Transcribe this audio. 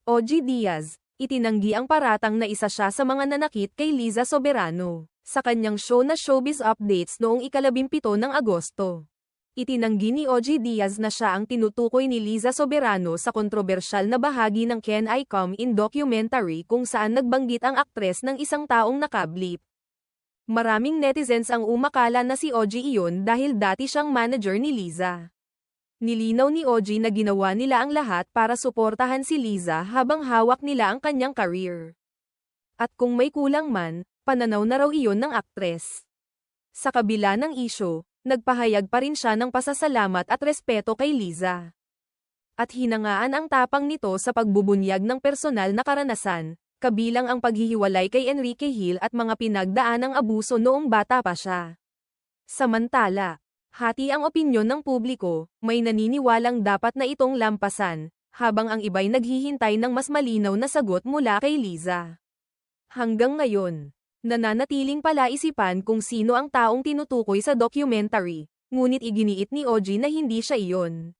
Ogie Diaz, itinanggi ang paratang na isa siya sa mga nanakit kay Liza Soberano, sa kanyang show na Showbiz Updates noong ika-17 ng Agosto. Itinanggi ni Ogie Diaz na siya ang tinutukoy ni Liza Soberano sa kontrobersyal na bahagi ng Can I Come In documentary kung saan nagbanggit ang aktres ng isang taong nakablip. Maraming netizens ang umakala na si Ogie iyon dahil dati siyang manager ni Liza. Nilinaw ni Ogie na ginawa nila ang lahat para suportahan si Liza habang hawak nila ang kanyang career. At kung may kulang man, pananaw na raw iyon ng aktres. Sa kabila ng isyu, nagpahayag pa rin siya ng pasasalamat at respeto kay Liza. At hinangaan ang tapang nito sa pagbubunyag ng personal na karanasan, kabilang ang paghihiwalay kay Enrique Hill at mga pinagdaanang abuso noong bata pa siya. Samantala, hati ang opinyon ng publiko, may naniniwalang dapat na itong lampasan, habang ang iba'y naghihintay ng mas malinaw na sagot mula kay Liza. Hanggang ngayon, nananatiling palaisipan kung sino ang taong tinutukoy sa documentary, ngunit iginiit ni Ogie na hindi siya iyon.